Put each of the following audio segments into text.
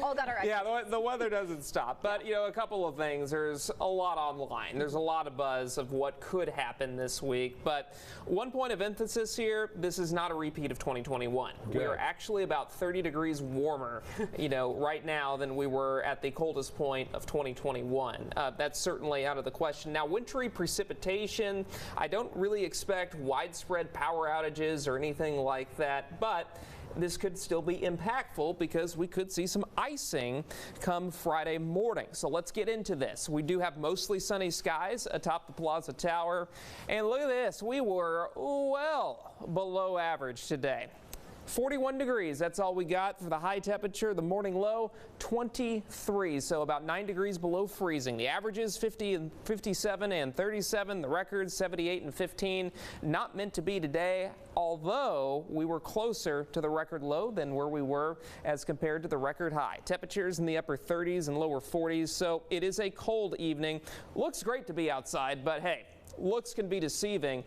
all got our Yeah, the weather doesn't stop. But, you know, a couple of things. There's a lot online. There's a lot of buzz of what could happen this week. But one point of emphasis here, this is not a repeat of 2021. Good. We are actually about 30 degrees warmer, you know, right now than we were at the coldest point of 2021. That's certainly out of the question. Now, wintry precipitation, I don't really expect widespread power outages or anything like that, but this could still be impactful because we could see some icing come Friday morning. So let's get into this. We do have mostly sunny skies atop the Plaza Tower. And look at this. We were well below average today. 41 degrees, that's all we got for the high temperature. The morning low, 23, so about 9 degrees below freezing. The averages 50 and 57 and 37. The records 78 and 15. Not meant to be today, although we were closer to the record low than where we were as compared to the record high. Temperatures in the upper 30s and lower 40s, so it is a cold evening. Looks great to be outside, but hey, looks can be deceiving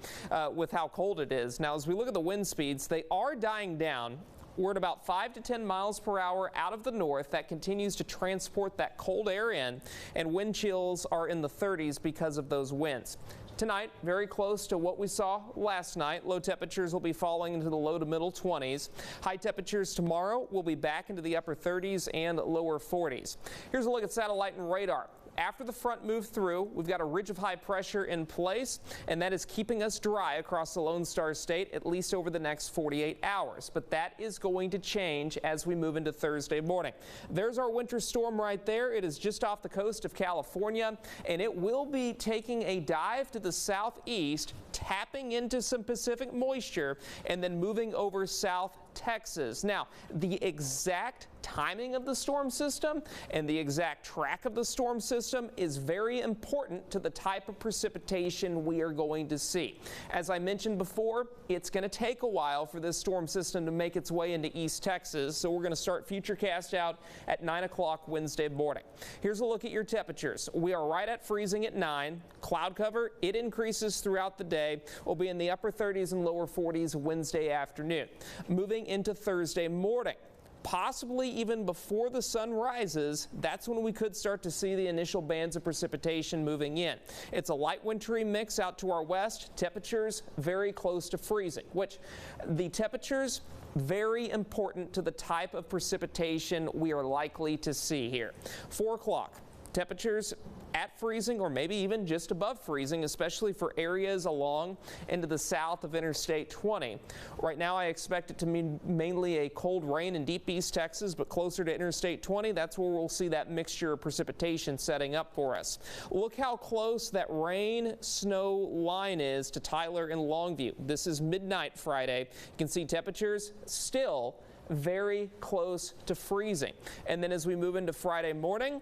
with how cold it is. Now, as we look at the wind speeds, they are dying down. We're at about 5 to 10 miles per hour out of the north. That continues to transport that cold air in, and wind chills are in the 30s because of those winds. Tonight, very close to what we saw last night. Low temperatures will be falling into the low to middle 20s. High temperatures tomorrow will be back into the upper 30s and lower 40s. Here's a look at satellite and radar. After the front moved through, we've got a ridge of high pressure in place, and that is keeping us dry across the Lone Star State at least over the next 48 hours. But that is going to change as we move into Thursday morning. There's our winter storm right there. It is just off the coast of California, and it will be taking a dive to the southeast, tapping into some Pacific moisture, and then moving over South Texas. Now, the exact timing of the storm system and the exact track of the storm system is very important to the type of precipitation we are going to see. As I mentioned before, it's going to take a while for this storm system to make its way into East Texas, so we're going to start Futurecast out at 9 o'clock Wednesday morning. Here's a look at your temperatures. We are right at freezing at 9. Cloud cover, it increases throughout the day. We'll be in the upper 30s and lower 40s Wednesday afternoon. Moving into Thursday morning, possibly even before the sun rises, that's when we could start to see the initial bands of precipitation moving in. It's a light wintry mix out to our west. Temperatures very close to freezing, which the temperatures very important to the type of precipitation we are likely to see here. 4 o'clock. Temperatures at freezing or maybe even just above freezing, especially for areas along into the south of Interstate 20. Right now I expect it to mean mainly a cold rain in deep East Texas, but closer to Interstate 20, that's where we'll see that mixture of precipitation setting up for us. Look how close that rain-snow line is to Tyler and Longview. This is midnight Friday. You can see temperatures still very close to freezing. And then as we move into Friday morning,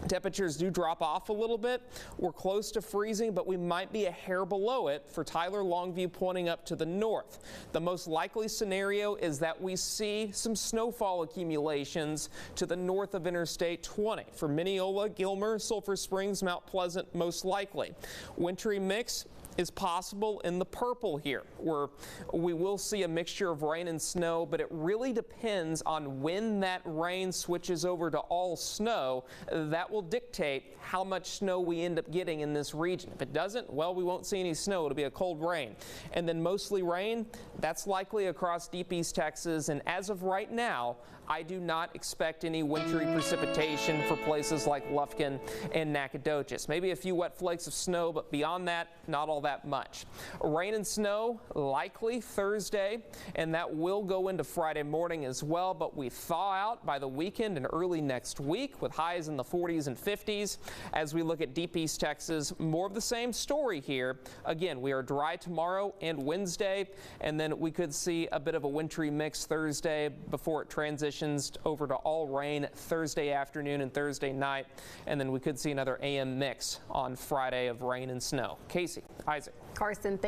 temperatures do drop off a little bit. We're close to freezing, but we might be a hair below it for Tyler, Longview pointing up to the north. The most likely scenario is that we see some snowfall accumulations to the north of Interstate 20. For Mineola, Gilmer, Sulphur Springs, Mount Pleasant, most likely. Wintry mix is possible in the purple here, where we will see a mixture of rain and snow, but it really depends on when that rain switches over to all snow. That will dictate how much snow we end up getting in this region. If it doesn't, well, we won't see any snow. It'll be a cold rain. And then mostly rain, that's likely across deep East Texas. And as of right now, I do not expect any wintry precipitation for places like Lufkin and Nacogdoches. Maybe a few wet flakes of snow, but beyond that, not all that much. Rain and snow likely Thursday, and that will go into Friday morning as well, but we thaw out by the weekend and early next week with highs in the 40s and 50s. As we look at deep East Texas, more of the same story here. Again, we are dry tomorrow and Wednesday, and then we could see a bit of a wintry mix Thursday before it transitions over to all rain Thursday afternoon and Thursday night, and then we could see another AM mix on Friday of rain and snow. Casey, Isaac. Carson,